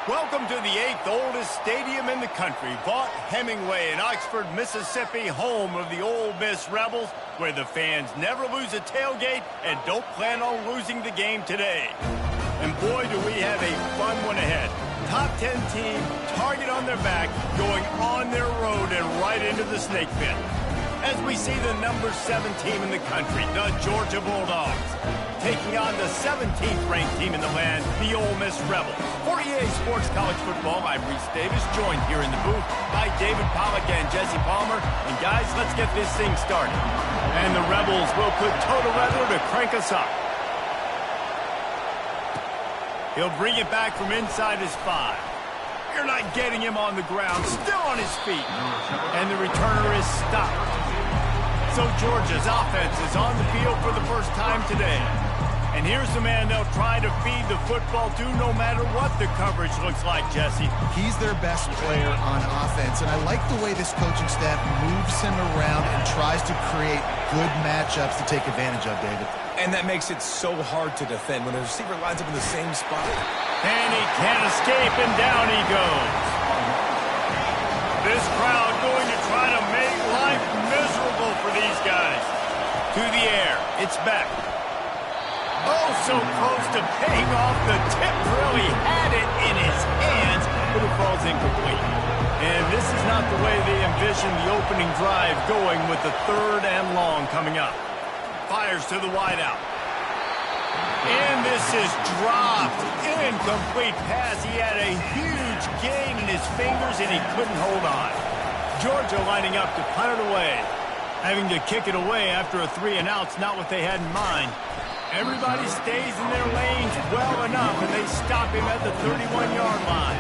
Welcome to the 8th oldest stadium in the country, Vaught Hemingway in Oxford, Mississippi, home of the Ole Miss Rebels, where the fans never lose a tailgate and don't plan on losing the game today. And boy, do we have a fun one ahead. Top 10 team, target on their back, going on their road and right into the snake pit. As we see the number 7 team in the country, the Georgia Bulldogs, taking on the 17th ranked team in the land, the Ole Miss Rebels. For EA Sports College Football, I'm Reese Davis, joined here in the booth by David Pollack and Jesse Palmer. And guys, let's get this thing started. And the Rebels will put total weather to crank us up. He'll bring it back from inside his 5. You're not getting him on the ground, still on his feet. And the returner is stopped. So Georgia's offense is on the field for the first time today. And here's the man they'll try to feed the football to no matter what the coverage looks like, Jesse. He's their best player on offense, and I like the way this coaching staff moves him around and tries to create good matchups to take advantage of, David. And that makes it so hard to defend when the receiver lines up in the same spot. And he can't escape, and down he goes. This crowd going to try to make life miserable for these guys. To the air, it's back. Oh, so close to paying off the tip. Really had it in his hands, but it falls incomplete. And this is not the way they envisioned the opening drive going with the 3rd and long coming up. Fires to the wideout. And this is dropped. Incomplete pass. He had a huge gain in his fingers, and he couldn't hold on. Georgia lining up to punt it away. Having to kick it away after a 3-and-out's not what they had in mind. Everybody stays in their lanes well enough, and they stop him at the 31-yard line.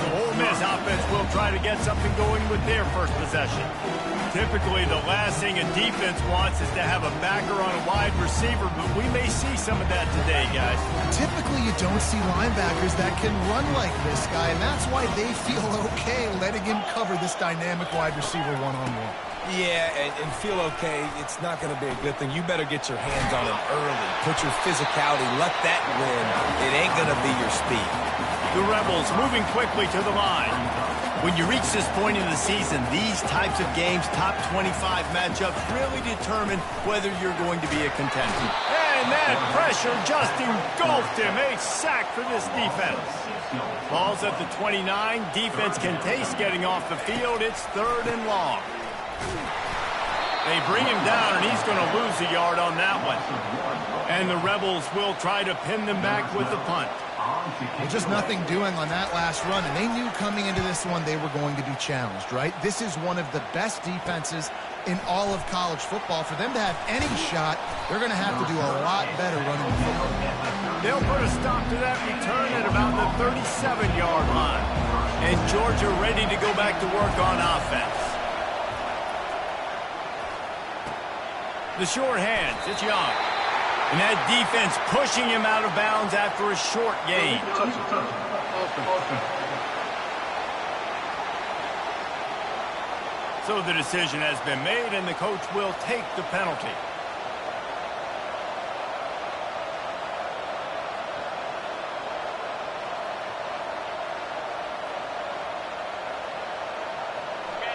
The Ole Miss offense will try to get something going with their first possession. Typically, the last thing a defense wants is to have a backer on a wide receiver, but we may see some of that today, guys. Typically, you don't see linebackers that can run like this guy, and that's why they feel okay letting him cover this dynamic wide receiver one-on-one. Yeah, and feel okay, it's not going to be a good thing. You better get your hands on him early. Put your physicality, let that win. It ain't going to be your speed. The Rebels moving quickly to the line. When you reach this point in the season, these types of games, top 25 matchups, really determine whether you're going to be a contender. And that pressure just engulfed him. A sack for this defense. Ball's at the 29. Defense can taste getting off the field. It's 3rd and long. They bring him down, and he's going to lose a yard on that one. And the Rebels will try to pin them back with the punt. Well, just nothing doing on that last run, and they knew coming into this one they were going to be challenged, right? This is one of the best defenses in all of college football. For them to have any shot, they're going to have to do a lot better running the football. They'll put a stop to that return at about the 37-yard line. And Georgia ready to go back to work on offense. The short hands, it's Young. And that defense pushing him out of bounds after a short gain. So the decision has been made, and the coach will take the penalty.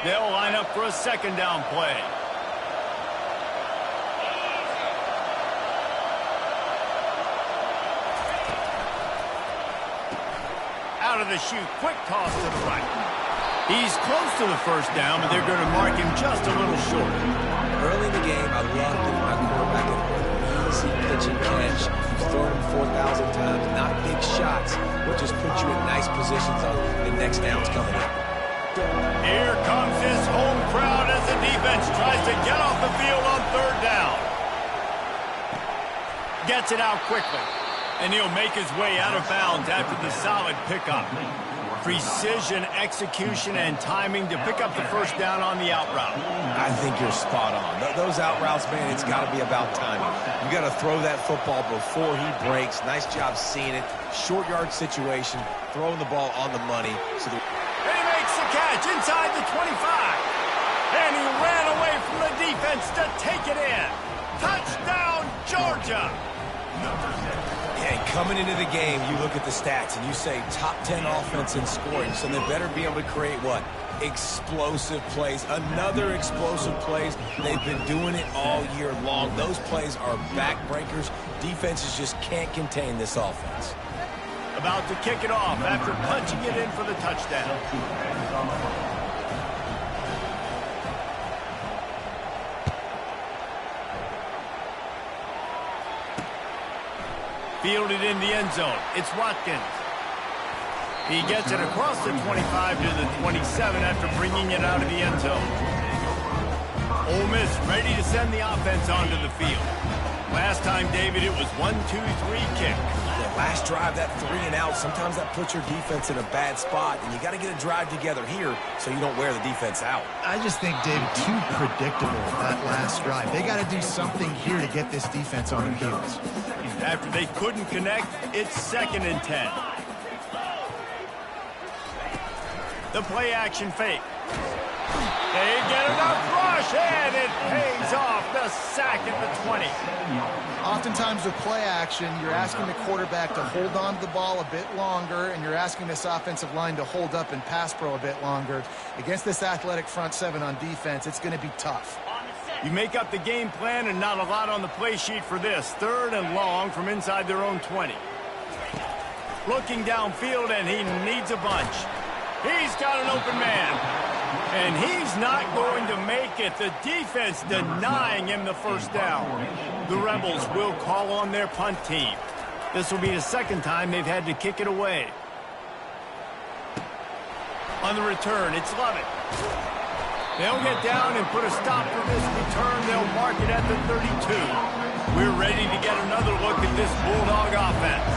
They'll line up for a 2nd down play. Out of the chute, quick toss to the right. He's close to the 1st down, but they're going to mark him just a little short. Early in the game, I love getting my quarterback in easy pitch and catch. You've thrown him 4,000 times, not big shots, but just put you in nice positions on the next downs coming up. Here comes his home crowd as the defense tries to get off the field on 3rd down. Gets it out quickly. And he'll make his way out of bounds after the solid pickup. Precision, execution, and timing to pick up the 1st down on the out route. I think you're spot on. Those out routes, man, it's got to be about timing. You got to throw that football before he breaks. Nice job seeing it. Short yard situation, throwing the ball on the money. And he makes the catch inside the 25. And he ran away from the defense to take it in. Touchdown, Georgia. Yeah, and coming into the game, you look at the stats and you say top 10 offense in scoring, so they better be able to create what? Explosive plays. Another explosive plays. They've been doing it all year long. Those plays are backbreakers. Defenses just can't contain this offense. About to kick it off after punching it in for the touchdown. Fielded in the end zone. It's Watkins. He gets it across the 25 to the 27 after bringing it out of the end zone. Ole Miss ready to send the offense onto the field. Last time, David, it was 1-2-3 kick. The last drive, that 3 and out, sometimes that puts your defense in a bad spot, and you got to get a drive together here so you don't wear the defense out. I just think, David, too predictable, that last drive. They got to do something here to get this defense on their heels. After they couldn't connect, it's 2nd and 10. The play action fake. They get enough rush, and it pays off. The sack at the 20. Oftentimes with play action, you're asking the quarterback to hold on to the ball a bit longer, and you're asking this offensive line to hold up and pass pro a bit longer. Against this athletic front seven on defense, it's going to be tough. You make up the game plan and not a lot on the play sheet for this. 3rd and long from inside their own 20. Looking downfield, and he needs a bunch. He's got an open man. And he's not going to make it. The defense denying him the first down. The Rebels will call on their punt team. This will be the 2nd time they've had to kick it away. On the return, it's Lovett. They'll get down and put a stop for this return. They'll mark it at the 32. We're ready to get another look at this Bulldog offense.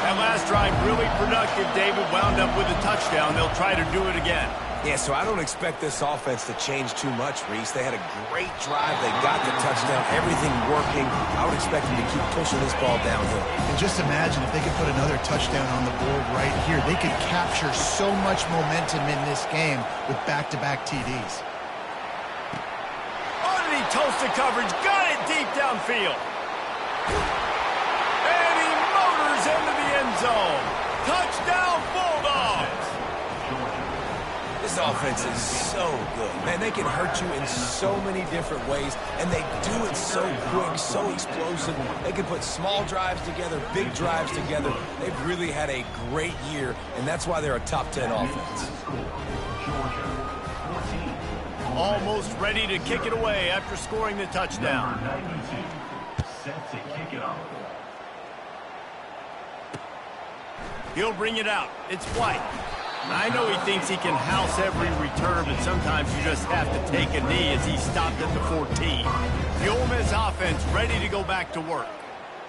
That last drive really productive. David wound up with a touchdown. They'll try to do it again. Yeah, so I don't expect this offense to change too much, Reese. They had a great drive. They got the touchdown. Everything working. I would expect them to keep pushing this ball downhill. And just imagine if they could put another touchdown on the board right here. They could capture so much momentum in this game with back-to-back TDs. Underneath toasted coverage. Got it deep downfield. And he motors into the end zone. Touchdown, Bulldogs. This offense is so good. Man, they can hurt you in so many different ways, and they do it so quick, so explosive. They can put small drives together, big drives together. They've really had a great year, and that's why they're a top 10 offense. Almost ready to kick it away after scoring the touchdown. Set to kick it off. He'll bring it out. It's White. I know he thinks he can house every return, but sometimes you just have to take a knee as he stopped at the 14. The Ole Miss offense ready to go back to work.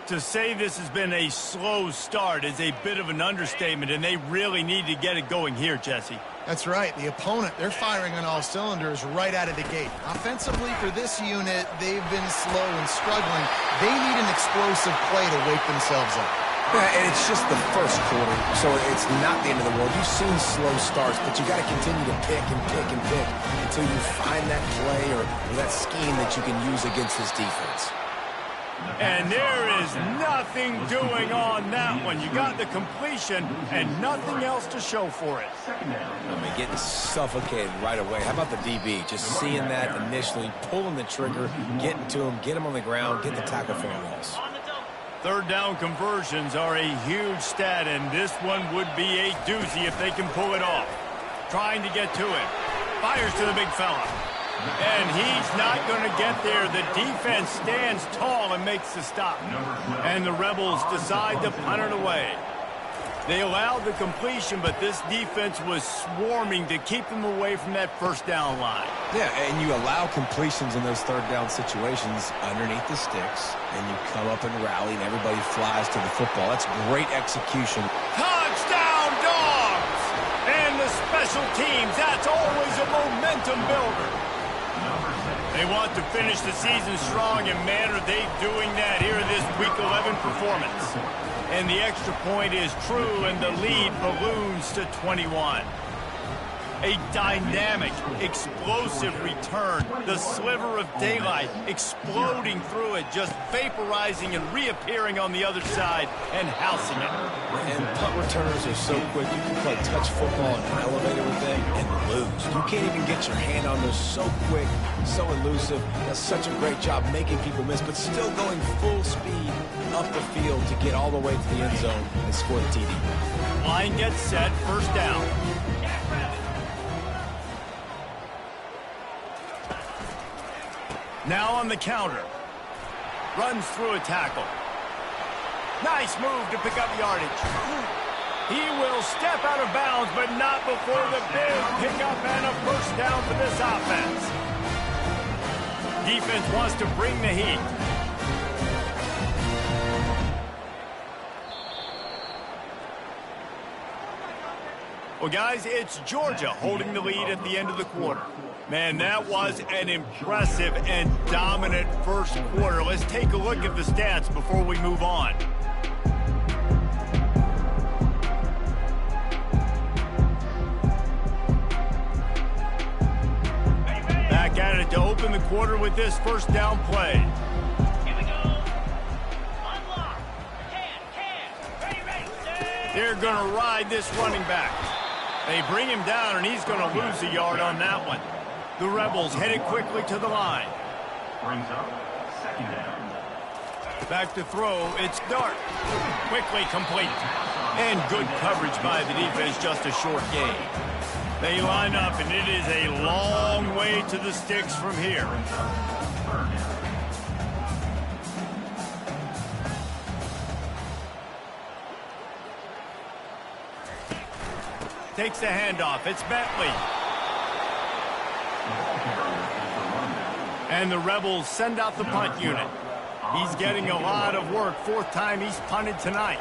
To say this has been a slow start is a bit of an understatement, and they really need to get it going here, Jesse. That's right. The opponent, they're firing on all cylinders right out of the gate. Offensively, for this unit, they've been slow and struggling. They need an explosive play to wake themselves up. Yeah, and it's just the first quarter, so it's not the end of the world. You've seen slow starts, but you got to continue to pick and pick and pick until you find that play or that scheme that you can use against this defense. And there is nothing doing on that one. You got the completion and nothing else to show for it. I mean, getting suffocated right away. How about the DB? Just seeing that initially, pulling the trigger, getting to him, get him on the ground, get the tackle for a loss. 3rd down conversions are a huge stat, and this one would be a doozy if they can pull it off. Trying to get to it. Fires to the big fella. And he's not going to get there. The defense stands tall and makes the stop. And the Rebels decide to punt it away. They allowed the completion, but this defense was swarming to keep them away from that 1st down line. Yeah, and you allow completions in those 3rd down situations underneath the sticks, and you come up and rally, and everybody flies to the football. That's great execution. Touchdown, Dogs! And the special teams, that's always a momentum builder. They want to finish the season strong, and man, are they doing that here in this Week 11 performance. And the extra point is true, and the lead balloons to 21. A dynamic, explosive return. The sliver of daylight exploding through it, just vaporizing and reappearing on the other side and housing it. And punt returners are so quick. You can play touch football in an elevator with them and lose. You can't even get your hand on those. So quick, so elusive. Does such a great job making people miss, but still going full speed up the field to get all the way to the end zone and score the TD. Line gets set, first down. Now on the counter. Runs through a tackle. Nice move to pick up yardage. He will step out of bounds, but not before the big pickup and a first down for this offense. Defense wants to bring the heat. Well, guys, it's Georgia holding the lead at the end of the quarter. Man, that was an impressive and dominant first quarter. Let's take a look at the stats before we move on. Back at it to open the quarter with this first down play. Here we go. Unlock. Ready. They're going to ride this running back. They bring him down, and he's going to lose a yard on that one. The Rebels headed quickly to the line. Brings up second down. Back to throw. It's Dart. Quickly complete. And good coverage by the defense, just a short gain. They line up, and it is a long way to the sticks from here. Takes the handoff. It's Bentley. And the Rebels send out the punt unit. He's getting a lot of work. Fourth time he's punted tonight.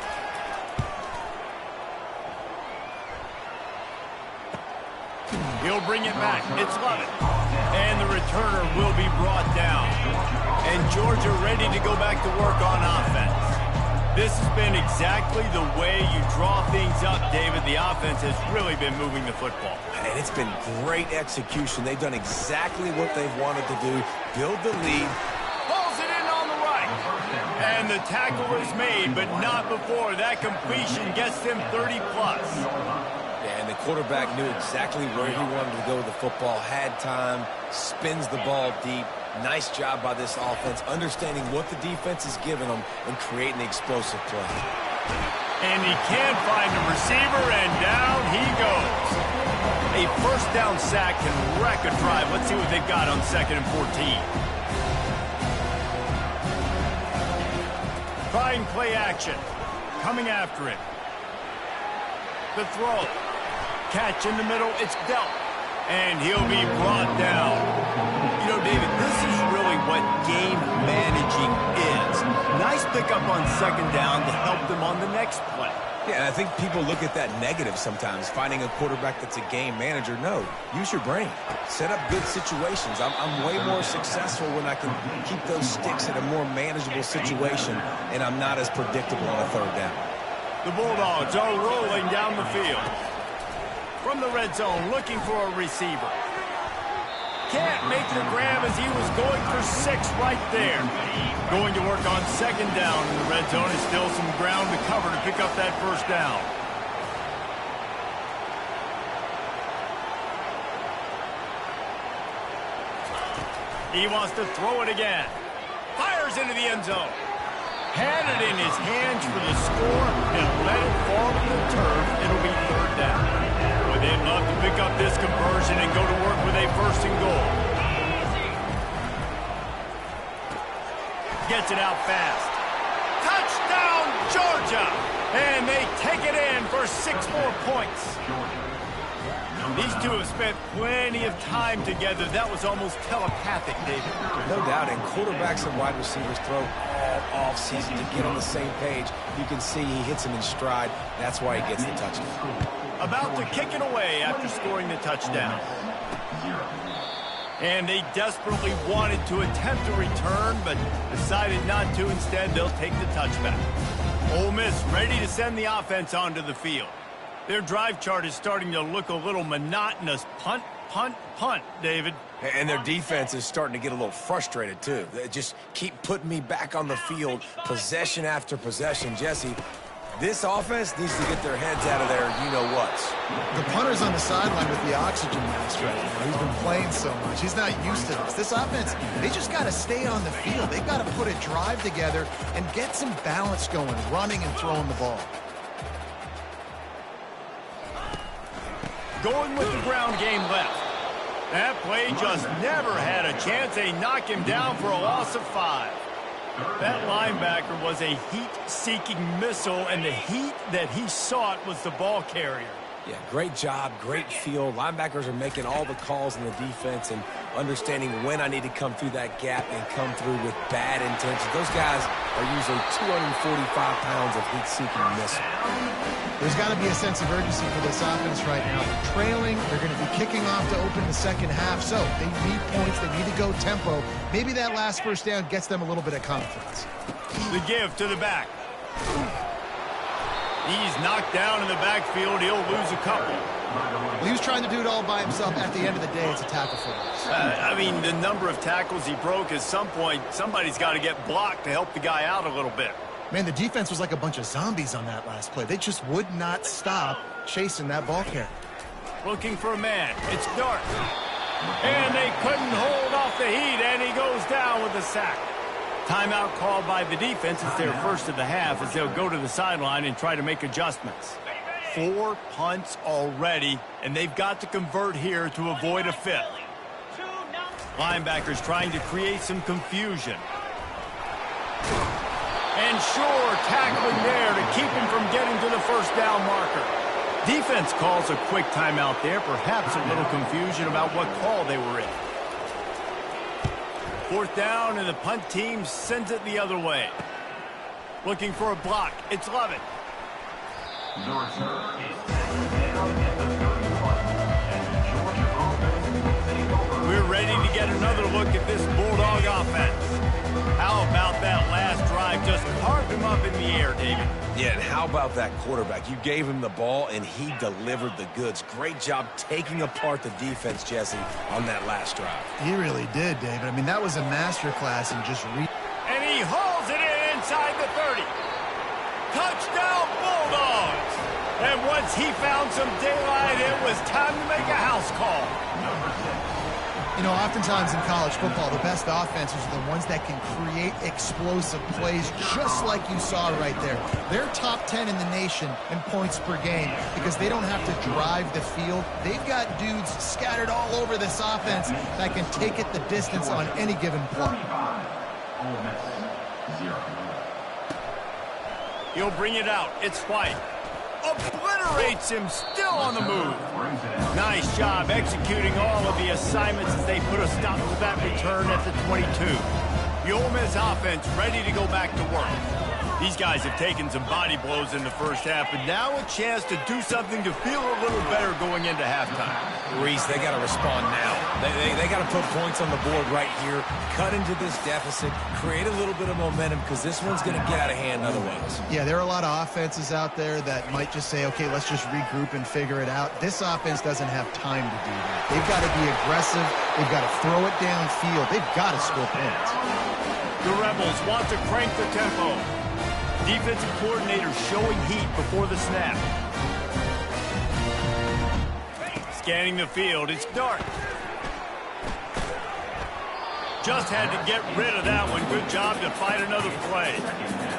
He'll bring it back. It's Lovett. And the returner will be brought down. And Georgia ready to go back to work on offense. This has been exactly the way you draw things up, David. The offense has really been moving the football. And it's been great execution. They've done exactly what they've wanted to do. Build the lead. Pulls it in on the right. And the tackle is made, but not before. That completion gets them 30-plus. Yeah, and the quarterback knew exactly where he wanted to go with the football. Had time, spins the ball deep. Nice job by this offense, understanding what the defense is giving them and creating the explosive play. And he can't find a receiver, and down he goes. A first down sack can wreck a drive. Let's see what they've got on 2nd and 14. Trying play action. Coming after it. The throw. Catch in the middle. It's dealt. And he'll be brought down. You know, David, this is really what game managing is. Nice pickup on 2nd down to help them on the next play. Yeah, and I think people look at that negative sometimes, finding a quarterback that's a game manager. No, use your brain. Set up good situations. I'm way more successful when I can keep those sticks in a more manageable situation, and I'm not as predictable on a 3rd down. The Bulldogs are rolling down the field. From the red zone, looking for a receiver. Can't make the grab as he was going for 6 right there. Going to work on 2nd down in the red zone. Is still some ground to cover to pick up that first down. He wants to throw it again. Fires into the end zone. Had it in his hands for the score and let it fall to the turf. It'll be 3rd down. Boy, they'd love to pick up this conversion and go to work with a 1st and goal. Gets it out fast. Touchdown, Georgia! And they take it in for 6 more points. These two have spent plenty of time together. That was almost telepathic, David. No doubt, and quarterbacks and wide receivers throw all offseason to get on the same page. You can see he hits him in stride. That's why he gets the touchdown. About to kick it away after scoring the touchdown. And they desperately wanted to attempt a return, but decided not to. Instead, they'll take the touchback. Ole Miss ready to send the offense onto the field. Their drive chart is starting to look a little monotonous. Punt, punt, punt, David. And their defense is starting to get a little frustrated, too. They just keep putting me back on the field, possession after possession. Jesse, this offense needs to get their heads out of their you-know-whats. The punter's on the sideline with the oxygen mask right now. He's been playing so much. He's not used to this. This offense, they just got to stay on the field. They've got to put a drive together and get some balance going, running and throwing the ball. Going with the ground game left. That play just never had a chance. They knock him down for a loss of 5. That linebacker was a heat-seeking missile, and the heat that he sought was the ball carrier. Yeah, great job, great feel. Linebackers are making all the calls in the defense and understanding when I need to come through that gap and come through with bad intentions. Those guys are usually 245 pounds of heat-seeking missile. There's got to be a sense of urgency for this offense right now. They're trailing. They're going to be kicking off to open the second half. So they need points. They need to go tempo. Maybe that last first down gets them a little bit of confidence. The give to the back. He's knocked down in the backfield. He'll lose a couple. Well, he was trying to do it all by himself. At the end of the day, it's a tackle for loss. I mean, the number of tackles he broke, at some point, somebody's got to get blocked to help the guy out a little bit. Man, the defense was like a bunch of zombies on that last play. They just would not stop chasing that ball carrier. Looking for a man. It's Dart. And they couldn't hold off the heat, and he goes down with a sack. Timeout called by the defense. It's their first of the half as they'll go to the sideline and try to make adjustments. 4 punts already, and they've got to convert here to avoid a 5th. Linebackers trying to create some confusion. And sure, tackling there to keep him from getting to the first down marker. Defense calls a quick timeout there, perhaps a little confusion about what call they were in. 4th down, and the punt team sends it the other way. Looking for a block. It's Lovett. We're ready to get another look at this Bulldog offense. How about that last drive? Just carved him up in the air, David. Yeah, and how about that quarterback? You gave him the ball, and he delivered the goods. Great job taking apart the defense, Jesse, on that last drive. He really did, David. I mean, that was a masterclass in just And he hauls it in inside the 30. Touchdown, Bulldogs! And once he found some daylight, it was time to make a house call. You know, oftentimes in college football, the best offenses are the ones that can create explosive plays, just like you saw right there. They're top 10 in the nation in points per game because they don't have to drive the field. They've got dudes scattered all over this offense that can take it the distance on any given play. Ole Miss, 0. He'll bring it out. It's White. Obliterates him, still on the move. Nice job executing all of the assignments as they put a stop to that return at the 22. The Ole Miss offense ready to go back to work. These guys have taken some body blows in the first half, but now a chance to do something to feel a little better going into halftime. Reese, they got to respond now. They got to put points on the board right here, cut into this deficit, create a little bit of momentum because this one's going to get out of hand otherwise. Yeah, there are a lot of offenses out there that might just say, okay, let's just regroup and figure it out. This offense doesn't have time to do that. They've got to be aggressive. They've got to throw it downfield. They've got to score points. The Rebels want to crank the tempo. Defensive coordinator showing heat before the snap. Scanning the field, it's Dart. Just had to get rid of that one. Good job to fight another play.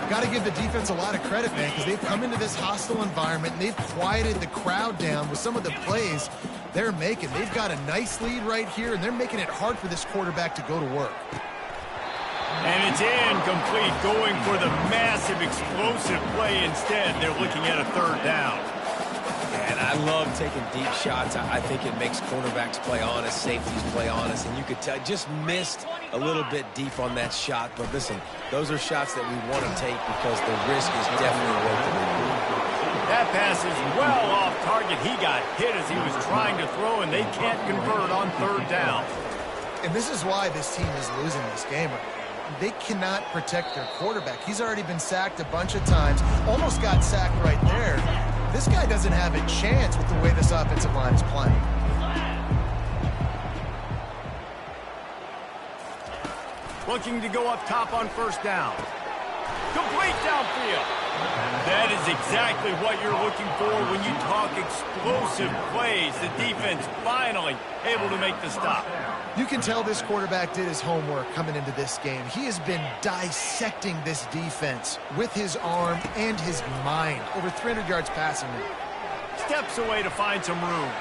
Got to give the defense a lot of credit, man, because they've come into this hostile environment and they've quieted the crowd down with some of the plays they're making. They've got a nice lead right here, and they're making it hard for this quarterback to go to work. And it's incomplete, going for the massive explosive play instead. They're looking at a 3rd down. And I love taking deep shots. I think it makes quarterbacks play honest, safeties play honest, and you could tell just missed a little bit deep on that shot. But listen, those are shots that we want to take because the risk is definitely worth it. That pass is well off target. He got hit as he was trying to throw, and they can't convert on 3rd down. And this is why this team is losing this game right now. They cannot protect their quarterback. He's already been sacked a bunch of times, almost got sacked right there. This guy doesn't have a chance with the way this offensive line is playing. Looking to go up top on first down. Complete downfield. That is exactly what you're looking for when you talk explosive plays. The defense finally able to make the stop. You can tell this quarterback did his homework coming into this game. He has been dissecting this defense with his arm and his mind. Over 300 yards passing it. Steps away to find some room.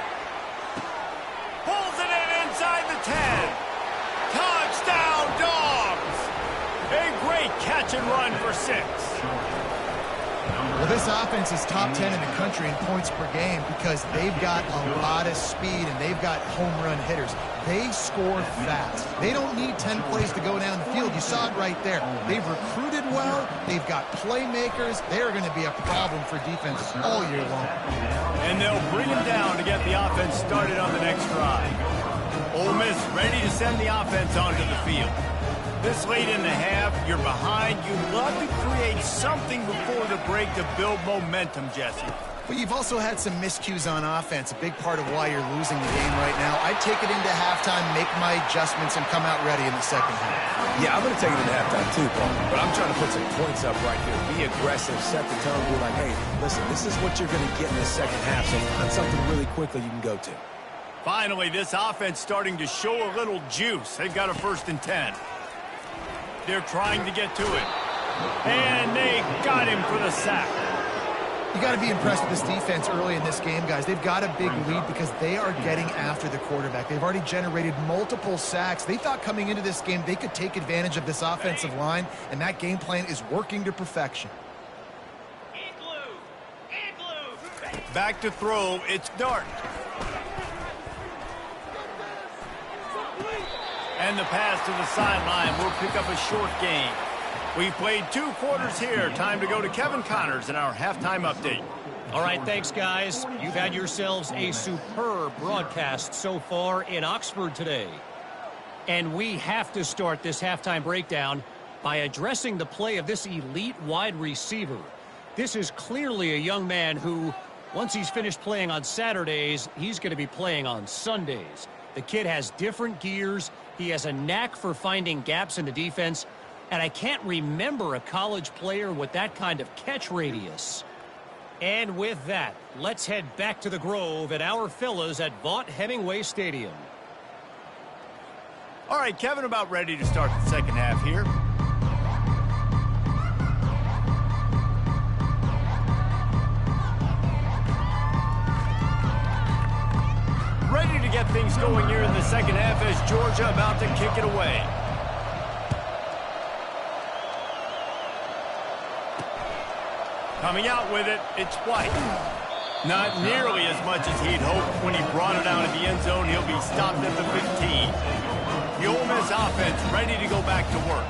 Pulls it in inside the 10. Touchdown, Dogs! A great catch and run for 6. Well, this offense is top 10 in the country in points per game because they've got a lot of speed and they've got home run hitters. They score fast. They don't need 10 plays to go down the field. You saw it right there. They've recruited well. They've got playmakers. They're going to be a problem for defenses all year long. And they'll bring him down to get the offense started on the next drive. Ole Miss ready to send the offense onto the field. This late in the half, you're behind. You love to create something before the break to build momentum, Jesse. But you've also had some miscues on offense, a big part of why you're losing the game right now. I'd take it into halftime, make my adjustments, and come out ready in the second half. Yeah, I'm going to take it into halftime too, Paul. But I'm trying to put some points up right here. Be aggressive, set the tone, be like, hey, listen, this is what you're going to get in the second half, so find something really quickly you can go to. Finally, this offense starting to show a little juice. They've got a 1st and 10. They're trying to get to it. And they got him for the sack. You got to be impressed with this defense early in this game, guys. They've got a big lead because they are getting after the quarterback. They've already generated multiple sacks. They thought coming into this game they could take advantage of this offensive line, and that game plan is working to perfection. Back to throw. It's Dart. And the pass to the sideline will pick up a short gain. We played 2 quarters here. Time to go to Kevin Connors in our halftime update. All right, thanks, guys. You've had yourselves a superb broadcast so far in Oxford today. And we have to start this halftime breakdown by addressing the play of this elite wide receiver. This is clearly a young man who, once he's finished playing on Saturdays, he's going to be playing on Sundays. The kid has different gears. He has a knack for finding gaps in the defense. And I can't remember a college player with that kind of catch radius. And with that, let's head back to the Grove at our fellas at Vaught Hemingway Stadium. All right, Kevin, about ready to start the second half here. Ready to get things going here in the second half as Georgia about to kick it away. Coming out with it, it's White. Not nearly as much as he'd hoped when he brought it out of the end zone. He'll be stopped at the 15. The Ole Miss offense ready to go back to work.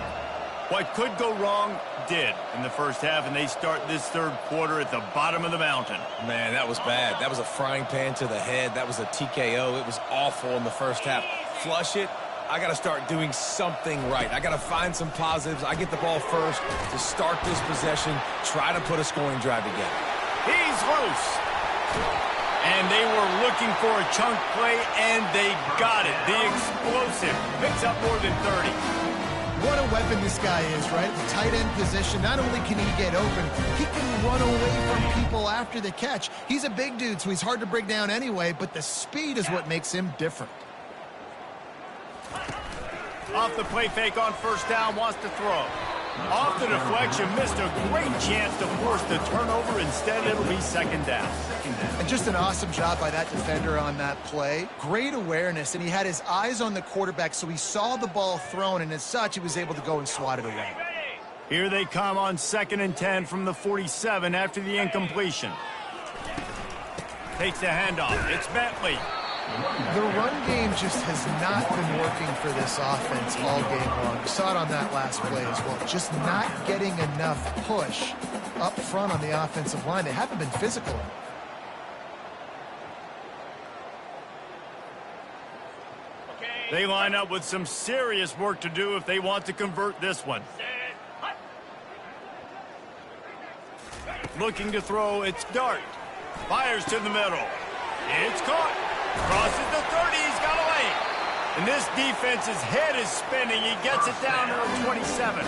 What could go wrong did in the first half, and they start this third quarter at the bottom of the mountain. Man, that was bad. That was a frying pan to the head. That was a TKO. It was awful in the first half. Flush it. I got to start doing something right. I got to find some positives. I get the ball first to start this possession, try to put a scoring drive together. He's loose. And they were looking for a chunk play, and they got it. The explosive picks up more than 30. What a weapon this guy is, right? The tight end position, not only can he get open, he can run away from people after the catch. He's a big dude, so he's hard to break down anyway, but the speed is what makes him different. Off the play fake on first down, wants to throw. Off the deflection, missed a great chance to force the turnover. Instead, it'll be second down. And just an awesome job by that defender on that play. Great awareness, and he had his eyes on the quarterback, so he saw the ball thrown, and as such, he was able to go and swat it away. Here they come on 2nd and 10 from the 47 after the incompletion. Takes the handoff. It's Bentley. The run game just has not been working for this offense all game long. We saw it on that last play as well. Just not getting enough push up front on the offensive line. They haven't been physical. They line up with some serious work to do if they want to convert this one. Looking to throw, it's Dart. Fires to the middle. It's caught. Crosses the 30. He's got a lane. And this defense's head is spinning. He gets it down to the 27.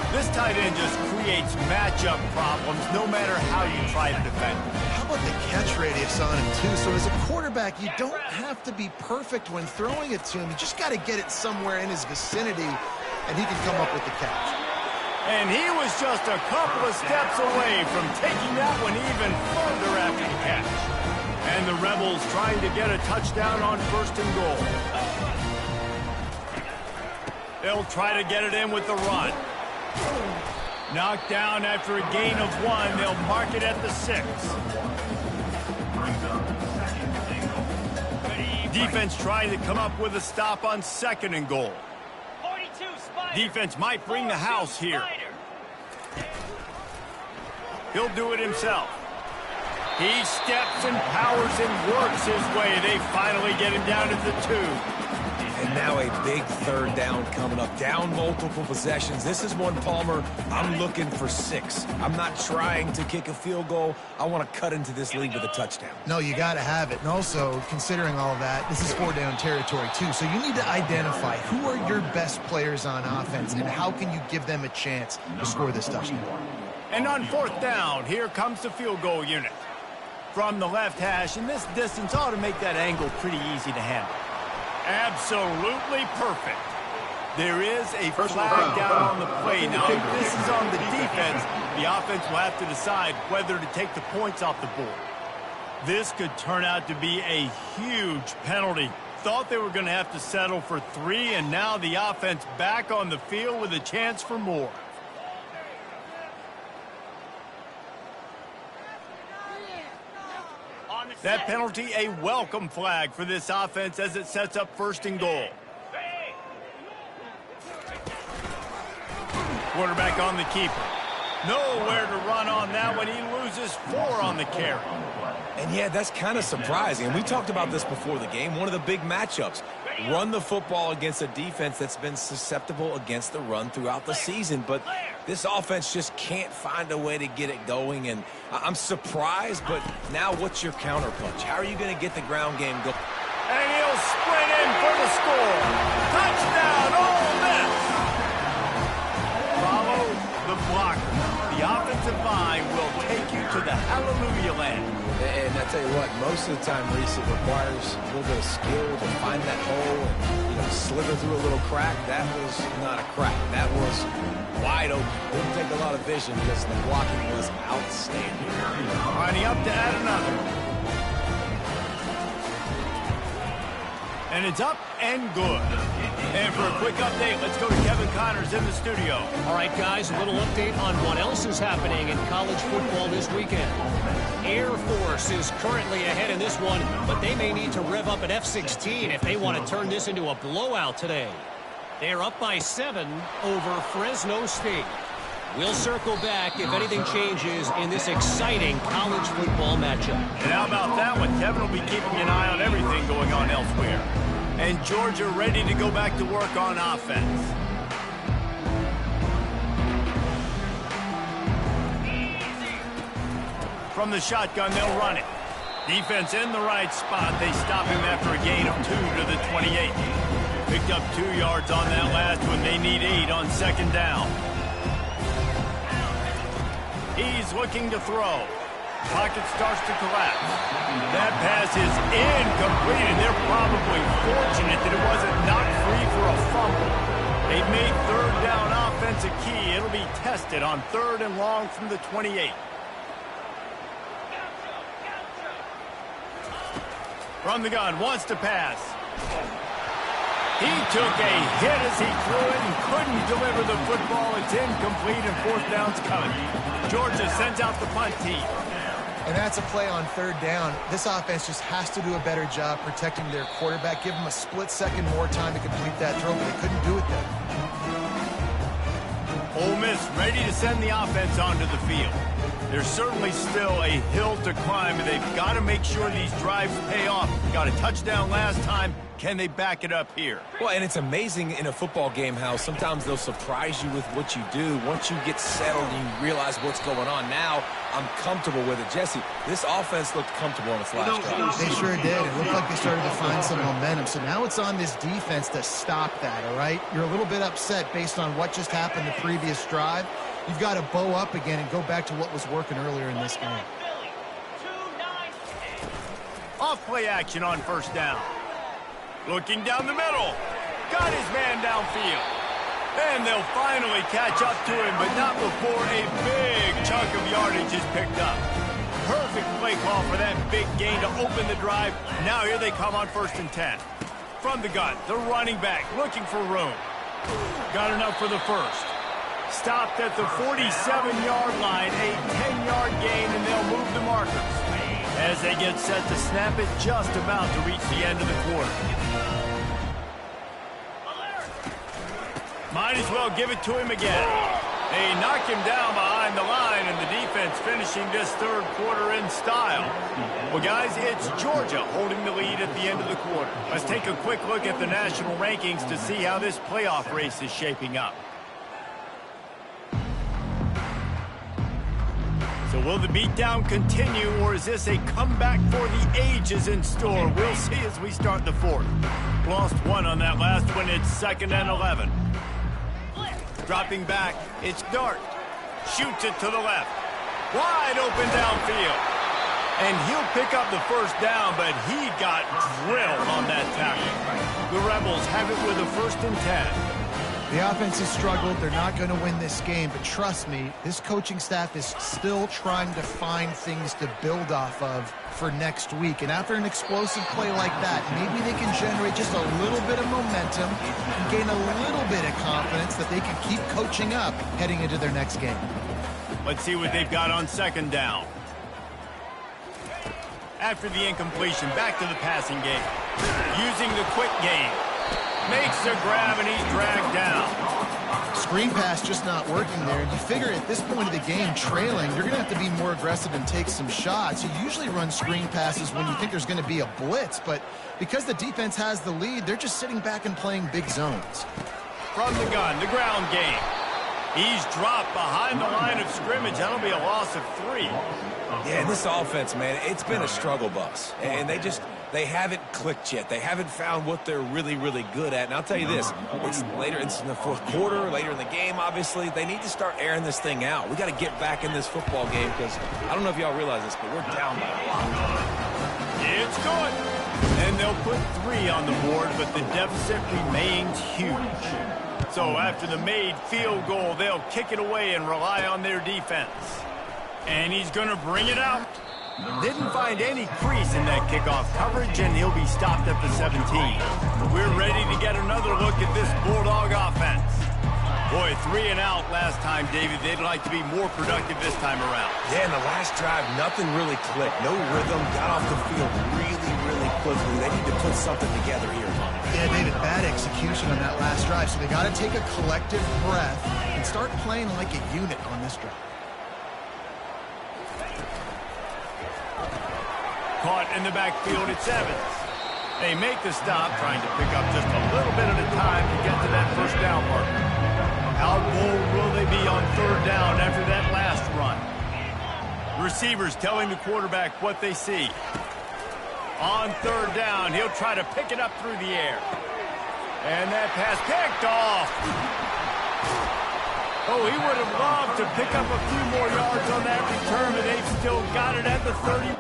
This tight end just creates matchup problems no matter how you try to defend him. How about the catch radius on him, too? So as a quarterback, you don't have to be perfect when throwing it to him. You just got to get it somewhere in his vicinity, and he can come up with the catch. And he was just a couple of steps away from taking that one even further after the catch. And the Rebels trying to get a touchdown on 1st and goal. They'll try to get it in with the run. Knocked down after a gain of 1. They'll mark it at the 6. Defense trying to come up with a stop on 2nd and goal. Defense might bring the house here. He'll do it himself. He steps and powers and works his way. They finally get him down at the 2. And now a big 3rd down coming up. Down multiple possessions. This is one, Palmer, I'm looking for 6. I'm not trying to kick a field goal. I want to cut into this lead with a touchdown. No, you got to have it. And also, considering all of that, this is 4-down territory, too. So you need to identify who are your best players on offense and how can you give them a chance to score this touchdown. And on 4th down, here comes the field goal unit. From the left hash, and this distance ought to make that angle pretty easy to handle. Absolutely perfect. There is a flag down on the play. Now, if this is on the defense, the offense will have to decide whether to take the points off the board. This could turn out to be a huge penalty. Thought they were going to have to settle for 3, and now the offense back on the field with a chance for more. That penalty, a welcome flag for this offense as it sets up 1st and goal. Quarterback on the keeper. Nowhere to run on that one. He loses 4 on the carry. And yeah, that's kind of surprising. And we talked about this before the game. One of the big matchups. Run the football against a defense that's been susceptible against the run throughout the season. But this offense just can't find a way to get it going. And I'm surprised, but now what's your counterpunch? How are you going to get the ground game going? And he'll sprint in for the score. Touchdown, Ole Miss. Follow the blocker. The offensive line will take you to the hallelujah land. And I tell you what, most of the time, Reese, it requires a little bit of skill to find that hole and, slither through a little crack. That was not a crack. That was wide open. Didn't take a lot of vision because the blocking was outstanding. Lining up to add another. And it's up and good. And for a quick update, let's go to Kevin Connors in the studio. All right, guys, a little update on what else is happening in college football this weekend. Air Force is currently ahead in this one, but they may need to rev up an F-16 if they want to turn this into a blowout today. They're up by 7 over Fresno State. We'll circle back if anything changes in this exciting college football matchup. And how about that one? Kevin will be keeping an eye on everything going on elsewhere. And Georgia ready to go back to work on offense. From the shotgun, they'll run it. Defense in the right spot. They stop him after a gain of 2 to the 28. Picked up 2 yards on that last one. They need 8 on 2nd down. He's looking to throw. Pocket starts to collapse. That pass is incomplete, and they're probably fortunate that it wasn't knocked free for a fumble. They've made 3rd down offense a key. It'll be tested on 3rd and long from the 28. From the gun, wants to pass. He took a hit as he threw it and couldn't deliver the football. It's incomplete and 4th down's coming. Georgia sends out the punt team. And that's a play on 3rd down. This offense just has to do a better job protecting their quarterback. Give them a split second more time to complete that throw, but they couldn't do it there. Ole Miss ready to send the offense onto the field. There's certainly still a hill to climb, and they've got to make sure these drives pay off. Got a touchdown last time. Can they back it up here? Well, and it's amazing in a football game how sometimes they'll surprise you with what you do. Once you get settled and you realize what's going on now, I'm comfortable with it. Jesse, this offense looked comfortable on its last drive. They sure did. It looked like they started to find some momentum. So now it's on this defense to stop that, all right? You're a little bit upset based on what just happened the previous drive. You've got to bow up again and go back to what was working earlier in this game. Off play action on first down. Looking down the middle. Got his man downfield. And they'll finally catch up to him, but not before a big chunk of yardage is picked up. Perfect play call for that big gain to open the drive. Now here they come on 1st and 10. From the gun, the running back looking for room. Got enough for the first. Stopped at the 47-yard line, a 10-yard gain, and they'll move the markers as they get set to snap it just about to reach the end of the quarter. Might as well give it to him again. They knock him down behind the line, and the defense finishing this third quarter in style. Well, guys, it's Georgia holding the lead at the end of the quarter. Let's take a quick look at the national rankings to see how this playoff race is shaping up. So will the beatdown continue, or is this a comeback for the ages in store? We'll see as we start the fourth. Lost one on that last one. It's 2nd and 11. Dropping back, it's Dart. Shoots it to the left. Wide open downfield. And he'll pick up the first down, but he got drilled on that tackle. The Rebels have it with a 1st and 10. The offense has struggled. They're not going to win this game, but trust me, this coaching staff is still trying to find things to build off of for next week. And after an explosive play like that, maybe they can generate just a little bit of momentum and gain a little bit of confidence that they can keep coaching up heading into their next game. Let's see what they've got on 2nd down. After the incompletion, back to the passing game. Using the quick game. Makes a grab, and he's dragged down. Screen pass just not working there. And you figure at this point of the game, trailing, you're going to have to be more aggressive and take some shots. You usually run screen passes when you think there's going to be a blitz, but because the defense has the lead, they're just sitting back and playing big zones. From the gun, the ground game. He's dropped behind the line of scrimmage. That'll be a loss of 3. Yeah, this offense, man, it's been a struggle bus. And they haven't clicked yet. They haven't found what they're really, really good at. And I'll tell you this, it's in the fourth quarter, later in the game, obviously. They need to start airing this thing out. We got to get back in this football game because I don't know if y'all realize this, but we're down by a lot. It's good. And they'll put 3 on the board, but the deficit remains huge. So after the made field goal, they'll kick it away and rely on their defense. And he's going to bring it out. Didn't find any crease in that kickoff coverage, and he'll be stopped at the 17. We're ready to get another look at this Bulldog offense. Boy, 3 and out last time, David. They'd like to be more productive this time around. Yeah, in the last drive, nothing really clicked. No rhythm, got off the field really, really quickly. They need to put something together here. Yeah, David, bad execution on that last drive, so they got to take a collective breath and start playing like a unit on this drive. Caught in the backfield, it's Evans. They make the stop, trying to pick up just a little bit at a time to get to that first down mark. How bold will they be on 3rd down after that last run? Receivers telling the quarterback what they see. On 3rd down, he'll try to pick it up through the air. And that pass picked off. Oh, he would have loved to pick up a few more yards on that return, but they've still got it at the 30.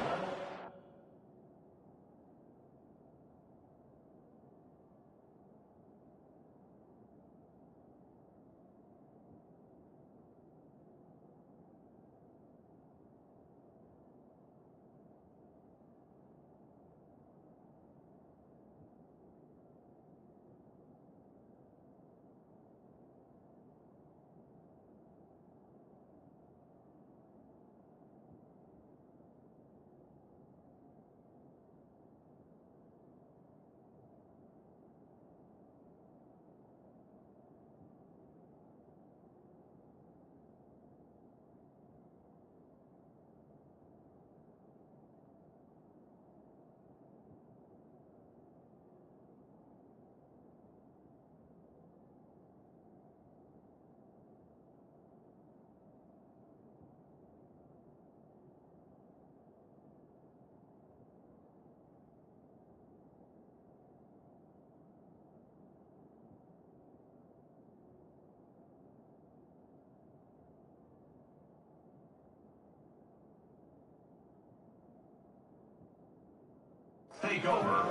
take over.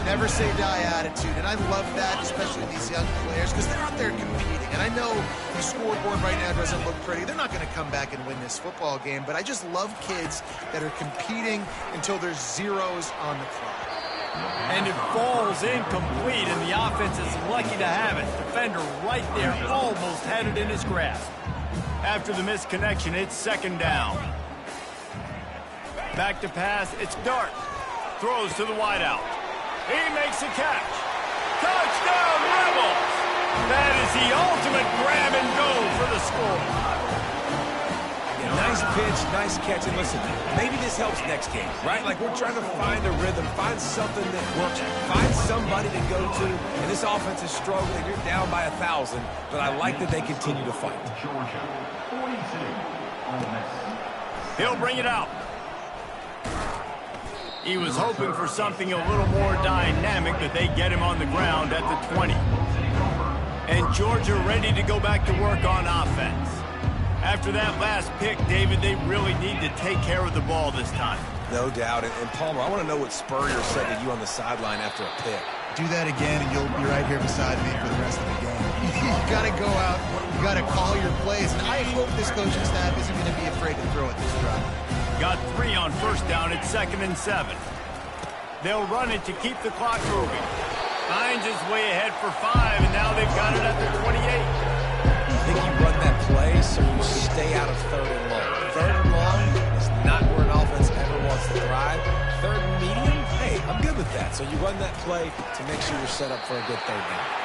Never say die attitude, and I love that, especially these young players, because they're out there competing. And I know the scoreboard right now doesn't look pretty. They're not going to come back and win this football game, but I just love kids that are competing until there's zeros on the clock. And it falls incomplete, and the offense is lucky to have it. Defender right there almost had it in his grasp. After the missed connection, it's second down. Back to pass, it's Dart. Throws to the wideout. He makes a catch. Touchdown, Rebels! That is the ultimate grab and go for the score. Yeah, nice pitch, nice catch. And listen, maybe this helps next game, right? Like we're trying to find a rhythm, find something that works, find somebody to go to. And this offense is struggling. You're down by 1,000, but I like that they continue to fight. Georgia, 42. Ole Miss. He'll bring it out. He was hoping for something a little more dynamic, but they get him on the ground at the 20. And Georgia ready to go back to work on offense. After that last pick, David, they really need to take care of the ball this time. No doubt. And Palmer, I want to know what Spurrier said to you on the sideline after a pick. Do that again, and you'll be right here beside me for the rest of the game. You got to go out. You got to call your plays. And I hope this coaching staff isn't going to be afraid to throw it this drive. Got 3 on first down. It's 2nd and 7. They'll run it to keep the clock moving. Finds his way ahead for 5, and now they've got it at the 28. I think you run that play so you stay out of 3rd and long. 3rd and long is not where an offense ever wants to thrive. 3rd and medium, hey, I'm good with that. So you run that play to make sure you're set up for a good 3rd down.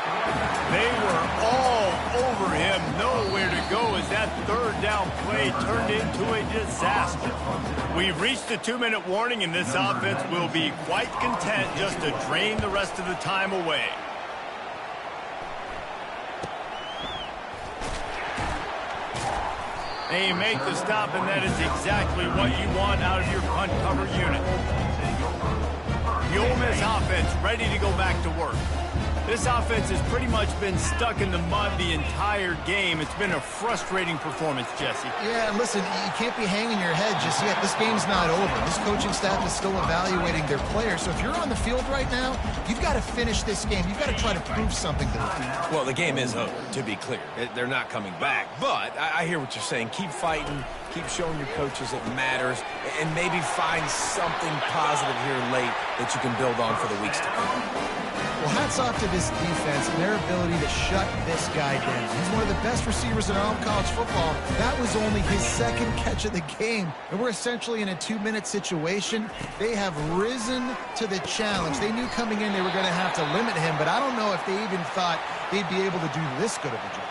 They were all over him, nowhere to go as that 3rd down play turned into a disaster. We've reached the 2-minute warning, and this offense will be quite content just to drain the rest of the time away. They make the stop, and that is exactly what you want out of your punt cover unit. The Ole Miss offense ready to go back to work. This offense has pretty much been stuck in the mud the entire game. It's been a frustrating performance, Jesse. Yeah, and listen, you can't be hanging your head just yet. This game's not over. This coaching staff is still evaluating their players. So if you're on the field right now, you've got to finish this game. You've got to try to prove something to them. Well, the game is over, to be clear. They're not coming back. But I hear what you're saying. Keep fighting. Keep showing your coaches it matters. And maybe find something positive here late that you can build on for the weeks to come. Well, hats off to this defense and their ability to shut this guy down. He's one of the best receivers in all of college football. That was only his 2nd catch of the game. And we're essentially in a 2-minute situation. They have risen to the challenge. They knew coming in they were going to have to limit him, but I don't know if they even thought they'd be able to do this good of a job.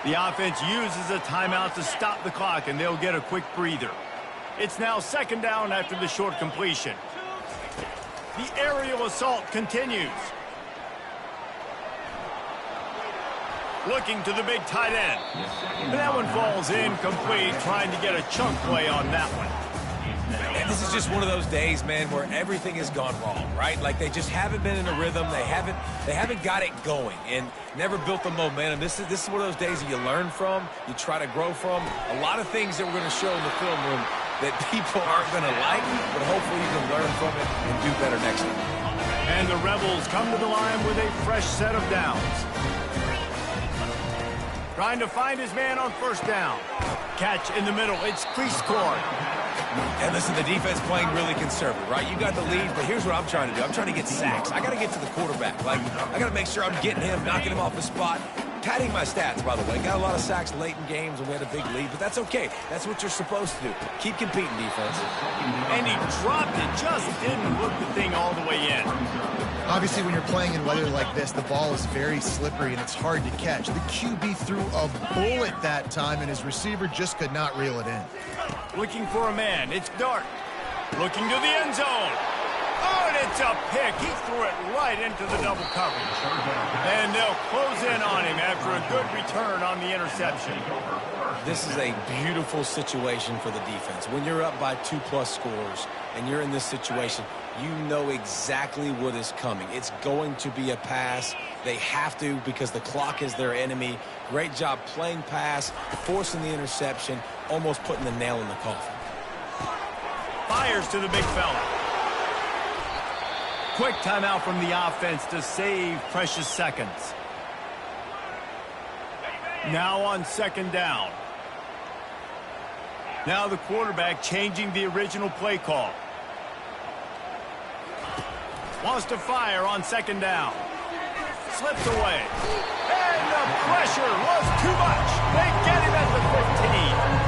The offense uses a timeout to stop the clock, and they'll get a quick breather. It's now 2nd down after the short completion. The aerial assault continues. Looking to the big tight end. And that one falls incomplete, trying to get a chunk play on that one. And this is just one of those days, man, where everything has gone wrong, right? Like they just haven't been in a rhythm. They haven't got it going and never built the momentum. This is one of those days that you learn from, you try to grow from. A lot of things that we're going to show in the film room that people aren't going to like, but hopefully you can learn from it and do better next time. And the Rebels come to the line with a fresh set of downs. Trying to find his man on first down. Catch in the middle. It's crease court. And listen, the defense playing really conservative, right? You got the lead, but here's what I'm trying to do. I'm trying to get sacks. I got to get to the quarterback. Like, I got to make sure I'm getting him, knocking him off the spot. Padding my stats, by the way. Got a lot of sacks late in games when we had a big lead, but that's okay. That's what you're supposed to do. Keep competing, defense. And he dropped it. Just didn't hook the thing all the way in. Obviously, when you're playing in weather like this, the ball is very slippery and it's hard to catch. The QB threw a bullet that time, and his receiver just could not reel it in. Looking for a man. It's Dart. Looking to the end zone. Oh, and it's a pick. He threw it right into the double coverage. And they'll close in on him after a good return on the interception. This is a beautiful situation for the defense. When you're up by 2+ scores and you're in this situation, you know exactly what is coming. It's going to be a pass. They have to because the clock is their enemy. Great job playing pass, forcing the interception, almost putting the nail in the coffin. Fires to the big fella. Quick timeout from the offense to save precious seconds. Now on second down. Now the quarterback changing the original play call. Wants to fire on second down. Slips away. And the pressure was too much. They get him at the 15.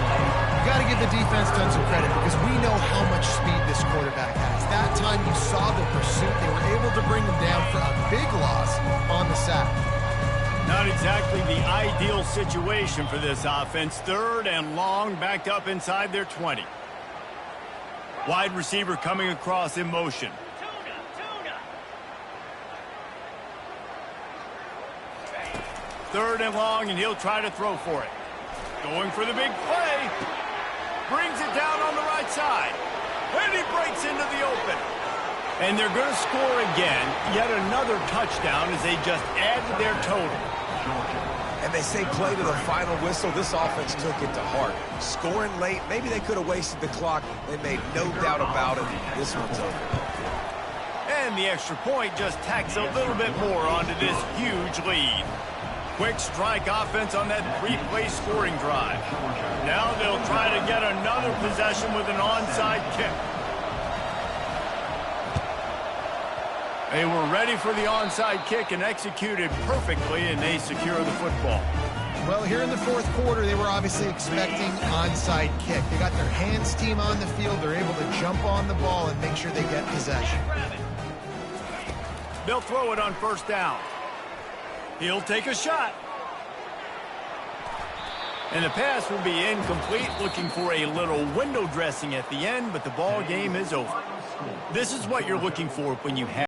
You got to give the defense tons of credit because we know how much speed this quarterback has. That time you saw the pursuit. They were able to bring him down for a big loss on the sack. Not exactly the ideal situation for this offense. Third and long, backed up inside their 20. Wide receiver coming across in motion. Third and long, and he'll try to throw for it. Going for the big play. Brings it down on the right side. And he breaks into the open. And they're going to score again. Yet another touchdown as they just add to their total. And they say play to the final whistle. This offense took it to heart. Scoring late, maybe they could have wasted the clock. They made no doubt about it. This one's over. And the extra point just tacks a little bit more onto this huge lead. Quick strike offense on that three-play scoring drive. Now they'll try to get another possession with an onside kick. They were ready for the onside kick and executed perfectly, and they secure the football. Well, here in the fourth quarter, they were obviously expecting onside kick. They got their hands team on the field. They're able to jump on the ball and make sure they get possession. They'll throw it on first down. He'll take a shot. And the pass will be incomplete, looking for a little window dressing at the end, but the ball game is over. This is what you're looking for when you have